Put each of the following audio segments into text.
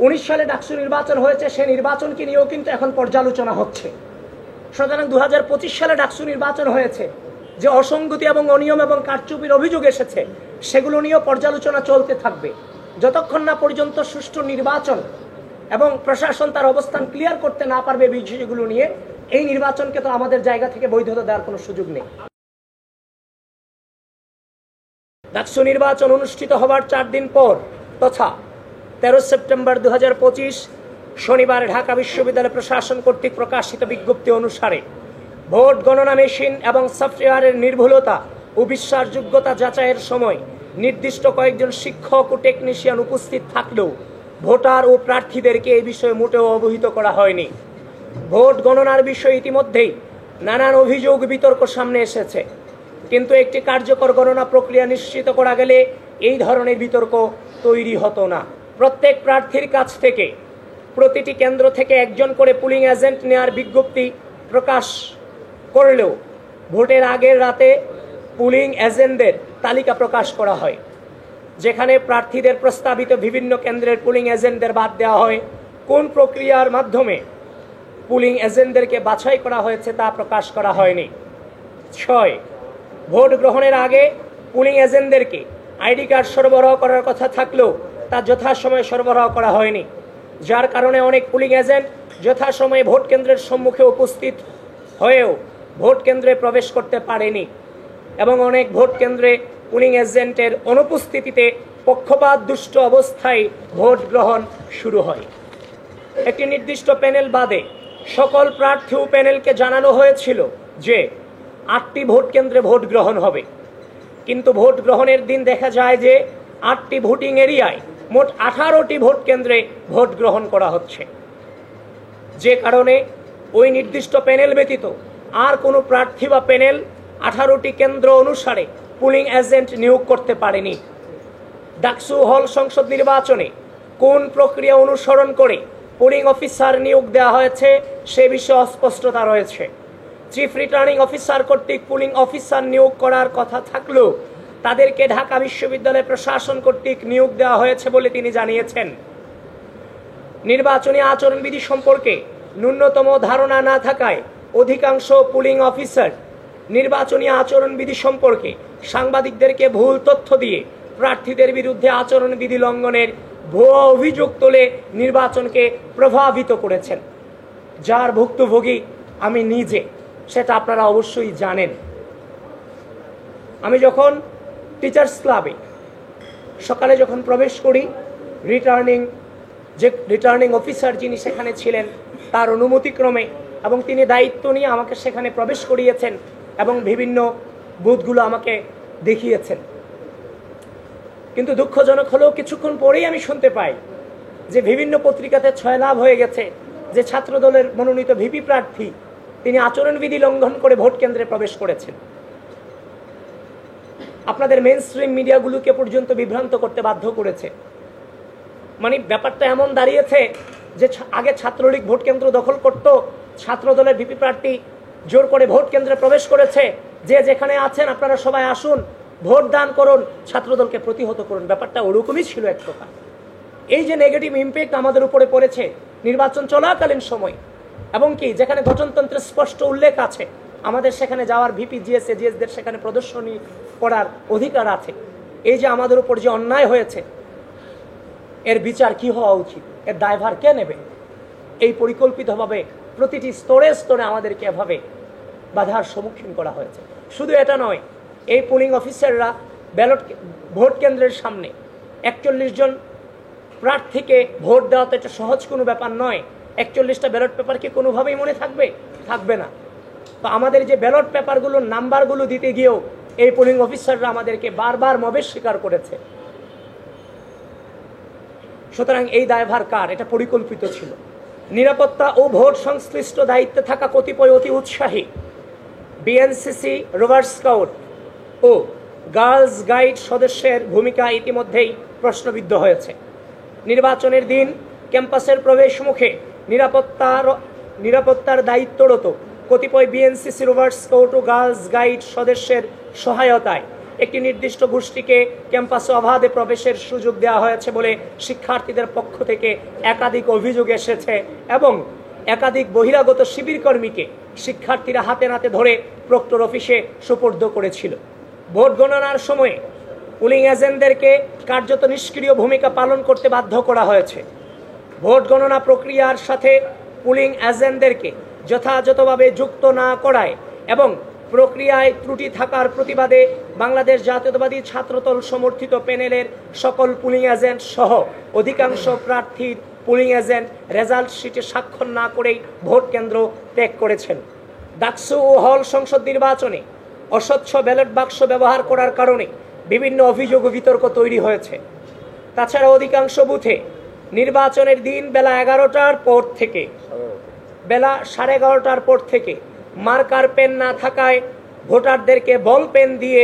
19 সালে ডাকসু নির্বাচন হয়েছে, সেই নির্বাচনকে নিয়েও কিন্তু এখন পর্যালোচনা হচ্ছে। সুতরাং 2025 সালে ডাকসু নির্বাচন হয়েছে, যে অসঙ্গতি এবং অনিয়ম এবং কারচুপির অভিযোগ এসেছে সেগুলো নিয়েও পর্যালোচনা চলতে থাকবে যতক্ষণ না পর্যন্ত সুষ্ঠু নির্বাচন এবং প্রশাসন তার অবস্থান ক্লিয়ার করতে না পারবে বিষয়গুলো নিয়ে। এই নির্বাচনকে তো আমাদের জায়গা থেকে বৈধতা দেওয়ার কোনো সুযোগ নেই। ডাকসু নির্বাচন অনুষ্ঠিত হবার 4 দিন পর তথা 13 সেপ্টেম্বর 2025 শনিবার ঢাকা বিশ্ববিদ্যালয় প্রশাসন কর্তৃক প্রকাশিত বিজ্ঞপ্তি অনুসারে ভোট গণনা মেশিন এবং সফটওয়্যারের নির্ভুলতা ও বিশ্বাসযোগ্যতা যাচাইয়ের সময় নির্দিষ্ট কয়েকজন শিক্ষক ও টেকনিশিয়ান উপস্থিত থাকলেও ভোটার ও প্রার্থীদেরকে এই বিষয়ে মোটেও অবহিত করা হয়নি। ভোট গণনার বিষয়ে ইতিমধ্যেই নানান অভিযোগ বিতর্ক সামনে এসেছে, কিন্তু একটি কার্যকর গণনা প্রক্রিয়া নিশ্চিত করা গেলে এই ধরনের বিতর্ক তৈরি হতো না। প্রত্যেক প্রার্থীর কাছ থেকে প্রতিটি কেন্দ্র থেকে একজন করে পুলিং এজেন্ট নেওয়ার বিজ্ঞপ্তি প্রকাশ করলেও ভোটের আগের রাতে পুলিং এজেন্টদের তালিকা প্রকাশ করা হয়, যেখানে প্রার্থীদের প্রস্তাবিত বিভিন্ন কেন্দ্রের পুলিং এজেন্টদের বাদ দেওয়া হয়। কোন প্রক্রিয়ার মাধ্যমে পুলিং এজেন্টদেরকে বাছাই করা হয়েছে তা প্রকাশ করা হয়নি। 6. ভোট গ্রহণের আগে পুলিং এজেন্টদেরকে আইডি কার্ড সরবরাহ করার কথা থাকলেও তা যথাসময়ে সরবরাহ করা হয়নি, যার কারণে অনেক পুলিং এজেন্ট যথাসময়ে ভোট কেন্দ্রের সম্মুখে উপস্থিত হয়েও ভোট কেন্দ্রে প্রবেশ করতে পারেনি এবং অনেক ভোট কেন্দ্রে পুলিং এজেন্টের অনুপস্থিতিতে পক্ষপাত দুষ্ট অবস্থায় ভোট গ্রহণ শুরু হয়। একটি নির্দিষ্ট প্যানেল বাদে সকল প্রার্থী ও প্যানেলকে জানানো হয়েছিল যে 8টি ভোট কেন্দ্রে ভোট গ্রহণ হবে, কিন্তু ভোট গ্রহণের দিন দেখা যায় যে 8টি ভোটিং এরিয়ায় মোট 18টি ভোট কেন্দ্রে ভোট গ্রহণ করা হচ্ছে, যে কারণে ওই নির্দিষ্ট প্যানেল ব্যতীত আর কোনো প্রার্থী বা প্যানেল 18টি কেন্দ্র অনুসারে পুলিং এজেন্ট নিয়োগ করতে পারেনি। ডাকসু হল সংসদ নির্বাচনে কোন প্রক্রিয়া অনুসরণ করে পুলিং অফিসার নিয়োগ দেওয়া হয়েছে সে বিষয়ে অস্পষ্টতা রয়েছে। চিফ রিটার্নিং অফিসার কর্তৃক পুলিং অফিসার নিয়োগ করার কথা থাকলেও তাদেরকে ঢাকা বিশ্ববিদ্যালয় প্রশাসন কর্তৃক নিয়োগ দেওয়া হয়েছে বলে তিনি জানিয়েছেন। নির্বাচনী আচরণবিধি সম্পর্কে ন্যূনতম ধারণা না থাকায় অধিকাংশ পুলিং অফিসার নির্বাচনী আচরণবিধি সম্পর্কে সাংবাদিকদেরকে ভুল তথ্য দিয়ে প্রার্থীদের বিরুদ্ধে আচরণবিধি লঙ্ঘনের ভুয়া অভিযোগ তুলে নির্বাচনকে প্রভাবিত করেছেন, যার ভুক্তভোগী আমি নিজে, সেটা আপনারা অবশ্যই জানেন। আমি যখন টিচার্স ক্লাবে সকালে যখন প্রবেশ করি, রিটার্নিং অফিসার যিনি সেখানে ছিলেন তার অনুমতিক্রমে এবং তিনি দায়িত্ব নিয়ে আমাকে সেখানে প্রবেশ করিয়েছেন এবং বিভিন্ন বুথগুলো আমাকে দেখিয়েছেন। কিন্তু দুঃখজনক হলেও কিছুক্ষণ পরেই আমি শুনতে পাই যে বিভিন্ন পত্রিকাতে ছয়লাভ হয়ে গেছে যে ছাত্রদলের মনোনীত ভিপি প্রার্থী তিনি আচরণবিধি লঙ্ঘন করে ভোট কেন্দ্রে প্রবেশ করেছেন। আপনাদের মেইন স্ট্রিম মিডিয়াগুলোকে পর্যন্ত বিভ্রান্ত করতে বাধ্য করেছে। মানে ব্যাপারটা এমন দাঁড়িয়েছে যে আগে ছাত্রলীগ ভোট কেন্দ্র দখল করত, ছাত্রদলের ভিপি প্রার্থী জোর করে ভোট কেন্দ্রে প্রবেশ করেছে, যে যেখানে আছেন আপনারা সবাই আসুন, ভোট দান করুন, ছাত্রদলকে প্রতিহত করুন। ব্যাপারটা ওরকমই ছিল এক প্রকার। এই যে নেগেটিভ ইম্প্যাক্ট আমাদের উপরে পড়েছে নির্বাচন চলাকালীন সময়, এবং কি যেখানে গঠনতন্ত্রের স্পষ্ট উল্লেখ আছে আমাদের সেখানে যাওয়ার ভিপি জিএসদের সেখানে প্রদর্শনী করার অধিকার আছে, এই যে আমাদের উপর যে অন্যায় হয়েছে এর বিচার কি হওয়া উচিত, এর দায়ভার কে নেবে? এই পরিকল্পিতভাবে প্রতিটি স্তরে স্তরে আমাদেরকে এভাবে বাধার সম্মুখীন করা হয়েছে। শুধু এটা নয়, এই পুলিং অফিসাররা ভোট কেন্দ্রের সামনে 41 জন প্রার্থীকে ভোট দেওয়া তো এটা সহজ কোনো ব্যাপার নয়। 41টা ব্যালট পেপার কি কোনোভাবেই মনে থাকবে না। তো আমাদের যে ব্যালট পেপারগুলোর নাম্বারগুলো দিতে গিয়েও এই পুলিং অফিসাররা আমাদেরকে বারবার মবেশ স্বীকার করেছে। সুতরাং এই দায়ভার কার? এটা পরিকল্পিত ছিল। নিরাপত্তা ও ভোট সংশ্লিষ্ট দায়িত্বে থাকা কতিপয় অতি উৎসাহী বিএনসিসি, রোভার স্কাউট ও গার্লস গাইড সদস্যের ভূমিকা ইতিমধ্যেই প্রশ্নবিদ্ধ হয়েছে। নির্বাচনের দিন ক্যাম্পাসের প্রবেশ মুখে নিরাপত্তার দায়িত্বরত কতিপয় বিএনসিসি, রোভার স্কাউট ও গার্লস গাইড সদস্যের সহায়তায় একটি নির্দিষ্ট গোষ্ঠীকে ক্যাম্পাসে অবাধে প্রবেশের সুযোগ দেওয়া হয়েছে বলে শিক্ষার্থীদের পক্ষ থেকে একাধিক অভিযোগ এসেছে এবং একাধিক বহিরাগত শিবির কর্মীকে শিক্ষার্থীরা হাতে নাতে ধরে প্রক্টর অফিসে সুপর্দ করেছিল। ভোট গণনার সময়ে পুলিং এজেন্টদেরকে কার্যত নিষ্ক্রিয় ভূমিকা পালন করতে বাধ্য করা হয়েছে। ভোট গণনা প্রক্রিয়ার সাথে পুলিং এজেন্টদেরকে যথাযথভাবে যুক্ত না করায় এবং প্রক্রিয়ায় ত্রুটি থাকার প্রতিবাদে বাংলাদেশ জাতীয়তাবাদী ছাত্রদল সমর্থিত প্যানেলের সকল পুলিং এজেন্ট সহ অধিকাংশ প্রার্থীর পুলিং এজেন্ট রেজাল্ট শিটে স্বাক্ষর না করেই ভোট কেন্দ্র ত্যাগ করেছেন। ডাকসু ও হল সংসদ নির্বাচনে অস্বচ্ছ ব্যালট বাক্স ব্যবহার করার কারণে বিভিন্ন অভিযোগ ও বিতর্ক তৈরি হয়েছে। তাছাড়া অধিকাংশ বুথে নির্বাচনের দিন বেলা 11টার পর থেকে বেলা 11:30টার পর থেকে মার্কার পেন না থাকায় ভোটারদেরকে বল পেন দিয়ে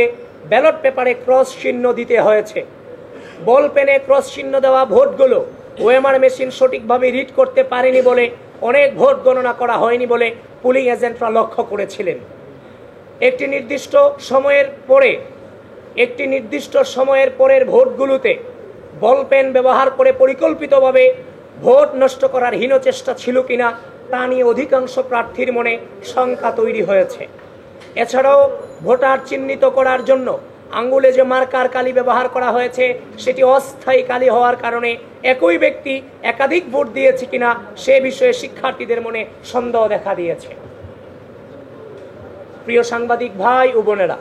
ব্যালট পেপারে ক্রস চিহ্ন দিতে হয়েছে। বল পেনে ক্রস চিহ্ন দেওয়া ভোটগুলো ওএমআর মেশিন সঠিকভাবে রিড করতে পারেনি বলে অনেক ভোট গণনা করা হয়নি বলে পুলিং এজেন্টরা লক্ষ্য করেছিলেন। একটি নির্দিষ্ট সময়ের পরের ভোটগুলোতে বল পেন ব্যবহার করে পরিকল্পিতভাবে ভোট নষ্ট করার হীন চেষ্টা ছিল কিনা তা নিয়ে অধিকাংশ প্রার্থীর মনে শঙ্কা তৈরি হয়েছে। এছাড়াও ভোটার চিহ্নিত করার জন্য আঙ্গুলে যে মার্কার কালি ব্যবহার করা হয়েছে সেটি অস্থায়ী কালি হওয়ার কারণে একই ব্যক্তি একাধিক ভোট দিয়েছে কিনা সে বিষয়ে শিক্ষার্থীদের মনে সন্দেহ দেখা দিয়েছে। প্রিয় সাংবাদিক ভাই ও বোনেরা,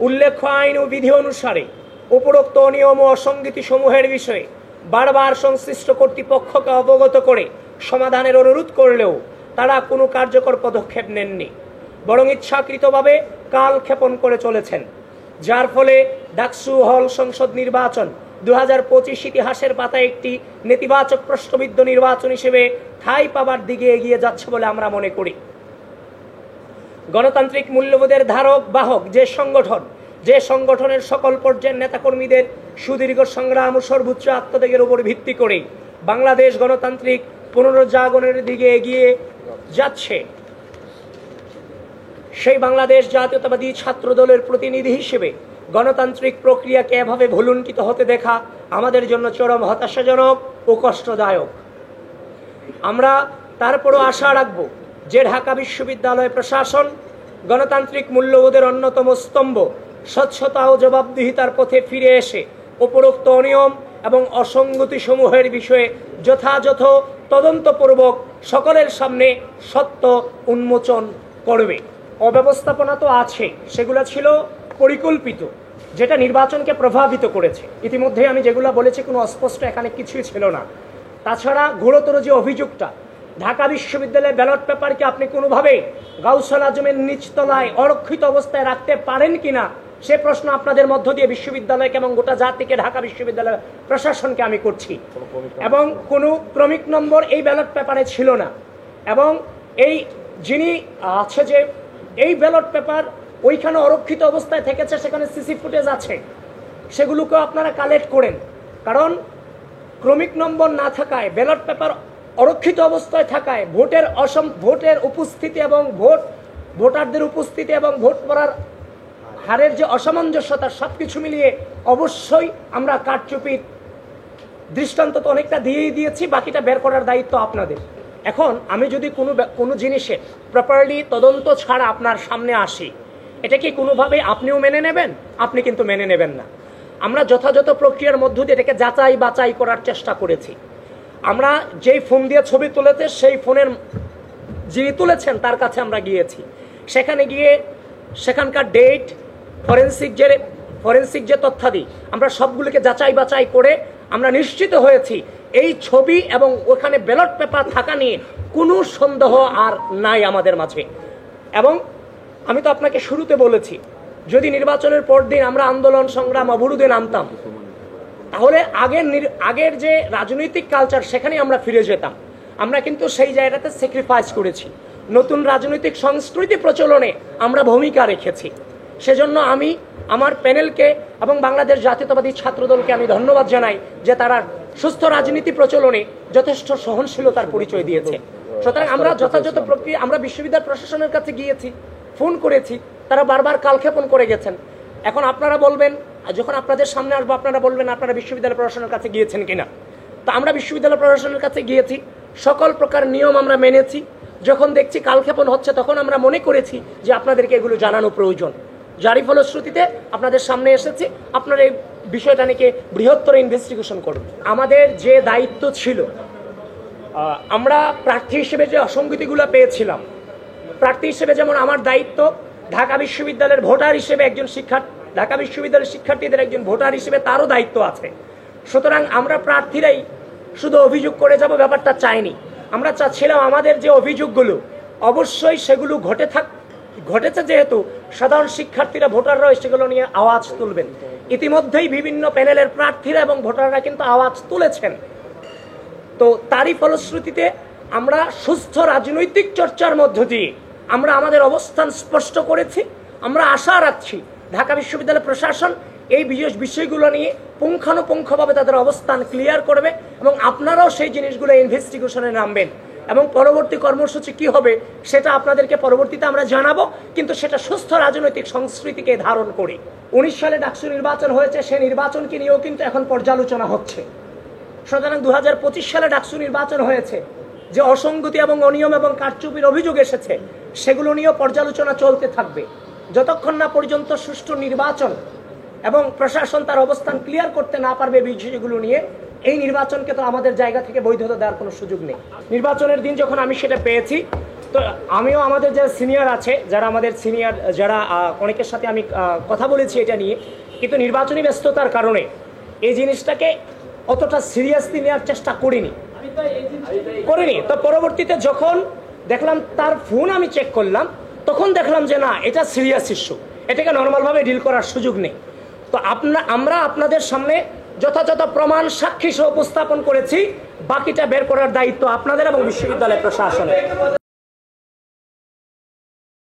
উল্লেখ্য আইন ও বিধি অনুসারে উপরোক্ত নিয়ম ও অসঙ্গতি সমূহের বিষয়ে বারবার সংশ্লিষ্ট কর্তৃপক্ষকে অবগত করে সমাধানের অনুরোধ করলেও তারা কোনো কার্যকর পদক্ষেপ নেননি, বরং ইচ্ছাকৃতভাবে কালক্ষেপণ করে চলেছেন, যার ফলে ডাকসু হল সংসদ নির্বাচন 2025 ইতিহাসের পাতায় একটি নেতিবাচক প্রশ্নবিদ্ধ নির্বাচন হিসেবে ঠাঁই পাবার দিকে এগিয়ে যাচ্ছে বলে আমরা মনে করি। গণতান্ত্রিক মূল্যবোধের ধারক বাহক যে সংগঠনের সকল পর্যায়ের নেতাকর্মীদের সুদীর্ঘ সংগ্রাম ও সর্বোচ্চ আত্মত্যাগের উপর ভিত্তি করে বাংলাদেশ গণতান্ত্রিক পুনরুজ্জাগরণের দিকে এগিয়ে যাচ্ছে, সেই বাংলাদেশ জাতীয়তাবাদী ছাত্রদলের প্রতিনিধি হিসেবে গণতান্ত্রিক প্রক্রিয়াকে এভাবে ভুলুণ্ঠিত হতে দেখা আমাদের জন্য চরম হতাশাজনক ও কষ্টদায়ক। আমরা তারপরও আশা রাখব যে ঢাকা বিশ্ববিদ্যালয় প্রশাসন গণতান্ত্রিক মূল্যবোধের অন্যতম স্তম্ভ স্বচ্ছতা ও জবাবদিহিতার পথে ফিরে এসে উপরোক্ত অনিয়ম এবং অসঙ্গতি সমূহের বিষয়ে যথাযথ তদন্তপূর্বক সকলের সামনে সত্য উন্মোচন করবে। অব্যবস্থাপনা তো আছে, সেগুলো ছিল পরিকল্পিত, যেটা নির্বাচনকে প্রভাবিত করেছে। ইতিমধ্যে আমি যেগুলো বলেছি কোনো অস্পষ্ট এখানে কিছুই ছিল না। তাছাড়া গুরুতর যে অভিযোগটা, ঢাকা বিশ্ববিদ্যালয়ের ব্যালট পেপারকে আপনি কোনোভাবে গাউসুল আজমের নিচতলায় অরক্ষিত অবস্থায় রাখতে পারেন কিনা সে প্রশ্ন আপনাদের মধ্য দিয়ে বিশ্ববিদ্যালয়কে এবং গোটা জাতিকে, ঢাকা বিশ্ববিদ্যালয় প্রশাসনকে আমি করছি। এবং কোনো ক্রমিক নম্বর এই ব্যালট পেপারে ছিল না, এবং এই যিনি আছে যে এই ব্যালট পেপার ওইখানে অরক্ষিত অবস্থায় থেকেছে, সেখানে সিসি ফুটেজ আছে, সেগুলোকেও আপনারা কালেক্ট করেন। কারণ ক্রমিক নম্বর না থাকায়, ব্যালট পেপার অরক্ষিত অবস্থায় থাকায় ভোটের উপস্থিতি এবং ভোটারদের উপস্থিতি এবং ভোট করার হারের যে অসামঞ্জস্যতা, সব কিছু মিলিয়ে অবশ্যই আমরা কারচুপির দৃষ্টান্ত তো অনেকটা দিয়েই দিয়েছি, বাকিটা বের করার দায়িত্ব আপনাদের। এখন আমি যদি কোনো জিনিসে প্রপারলি তদন্ত ছাড়া আপনার সামনে আসি, এটা কি কোনোভাবে আপনিও মেনে নেবেন? আপনি কিন্তু মেনে নেবেন না। আমরা যথাযথ প্রক্রিয়ার মধ্য দিয়ে এটাকে যাচাই বাছাই করার চেষ্টা করেছি। আমরা যেই ফোন দিয়ে ছবি তুলেছে, সেই ফোনের যিনি তুলেছেন তার কাছে আমরা গিয়েছি। সেখানে গিয়ে সেখানকার ডেট, ফরেন্সিক যে তথ্যাদি, আমরা সবগুলোকে যাচাই বাছাই করে আমরা নিশ্চিত হয়েছি এই ছবি এবং ওখানে ব্যালট পেপার থাকা নিয়ে কোনো সন্দেহ আর নাই আমাদের মাঝে। এবং আমি তো আপনাকে শুরুতে বলেছি, যদি নির্বাচনের পর দিন আমরা আন্দোলন সংগ্রাম অবরোধে নামতাম, তাহলে আগের যে রাজনৈতিক কালচার সেখানে আমরা ফিরে যেতাম। আমরা কিন্তু সেই জায়গাতে স্যাক্রিফাইস করেছি, নতুন রাজনৈতিক সংস্কৃতি প্রচলনে আমরা ভূমিকা রেখেছি। সেজন্য আমি আমার প্যানেলকে এবং বাংলাদেশ জাতীয়তাবাদী ছাত্রদলকে আমি ধন্যবাদ জানাই যে তারা সুস্থ রাজনীতি প্রচলনে যথেষ্ট সহনশীলতার পরিচয় দিয়েছে। সুতরাং আমরা যথাযথ প্রক্রিয়া, আমরা বিশ্ববিদ্যালয় প্রশাসনের কাছে গিয়েছি, ফোন করেছি, তারা বারবার কালক্ষেপণ করে গেছেন। এখন আপনারা বলবেন, যখন আপনাদের সামনে আসবো আপনারা বলবেন আপনারা বিশ্ববিদ্যালয় প্রশাসনের কাছে গিয়েছেন কিনা। তো আমরা বিশ্ববিদ্যালয় প্রশাসনের কাছে গিয়েছি, সকল প্রকার নিয়ম আমরা মেনেছি। যখন দেখছি কালক্ষেপণ হচ্ছে তখন আমরা মনে করেছি যে আপনাদেরকে এগুলো জানানো প্রয়োজন, যারই ফলশ্রুতিতে আপনাদের সামনে এসেছি। আপনারা এই বিষয়টা নিয়ে বৃহত্তর ইনভেস্টিগেশন করুন। আমাদের যে দায়িত্ব ছিল, আমরা প্রার্থী হিসেবে যে অসঙ্গতিগুলো পেয়েছিলাম, প্রার্থী হিসেবে যেমন আমার দায়িত্ব, ঢাকা বিশ্ববিদ্যালয়ের ভোটার হিসেবে একজন ঢাকা বিশ্ববিদ্যালয়ের শিক্ষার্থীদের একজন ভোটার হিসেবে তারও দায়িত্ব আছে। সুতরাং আমরা প্রার্থীরাই শুধু অভিযোগ করে যাব ব্যাপারটা চাইনি। আমরা চাচ্ছিলাম আমাদের যে অভিযোগগুলো অবশ্যই সেগুলো ঘটেছে, যেহেতু সাধারণ শিক্ষার্থীরা ভোটাররা সেগুলো নিয়ে আওয়াজ তুলবেন। ইতিমধ্যেই বিভিন্ন প্যানেলের প্রার্থীরা এবং ভোটাররা কিন্তু আওয়াজ তুলেছেন। তো তারই ফলশ্রুতিতে আমরা সুস্থ রাজনৈতিক চর্চার মধ্য দিয়ে আমরা আমাদের অবস্থান স্পষ্ট করেছি। আমরা আশা রাখছি ঢাকা বিশ্ববিদ্যালয় প্রশাসন এই বিষয়গুলো নিয়ে পুঙ্খানুপুঙ্খভাবে তাদের অবস্থান ক্লিয়ার করবে এবং আপনারাও সেই জিনিসগুলো ইনভেস্টিগেশনে নামবেন এবং পরবর্তী কর্মসূচি কি হবে সেটা আপনাদেরকে পরবর্তীতে আমরা জানাবো, কিন্তু সেটা সুস্থ রাজনৈতিক সংস্কৃতিকে ধারণ করে। 19 সালে ডাকসু নির্বাচন হয়েছে, সেই নির্বাচনকে নিয়েও কিন্তু এখন পর্যালোচনা হচ্ছে। সুতরাং 2025 সালে ডাকসু নির্বাচন হয়েছে, যে অসঙ্গতি এবং অনিয়ম এবং কারচুপির অভিযোগ এসেছে সেগুলো নিয়েও পর্যালোচনা চলতে থাকবে যতক্ষণ না পর্যন্ত সুষ্ঠু নির্বাচন এবং প্রশাসন তার অবস্থান ক্লিয়ার করতে না পারবে বিষয়গুলো নিয়ে। এই নির্বাচনকে তো আমাদের জায়গা থেকে বৈধতা দেওয়ার কোনো সুযোগ নেই। নির্বাচনের দিন যখন আমি সেটা পেয়েছি, তো আমিও আমাদের যারা সিনিয়র আছে, যারা অনেকের সাথে আমি কথা বলেছি এটা নিয়ে, কিন্তু নির্বাচনী ব্যস্ততার কারণে এই জিনিসটাকে অতটা সিরিয়াসলি নেওয়ার চেষ্টা করিনি। তো পরবর্তীতে যখন দেখলাম তার ফোন আমি চেক করলাম, তখন দেখলাম যে না, এটা সিরিয়াস ইস্যু, এটাকে নর্মালভাবে ডিল করার সুযোগ নেই। তো আমরা আপনাদের সামনে যথাযথ প্রমাণ সাক্ষী সহ উপস্থাপন করেছি, বাকিটা বের করার দায়িত্ব আপনাদের এবং বিশ্ববিদ্যালয় প্রশাসনের।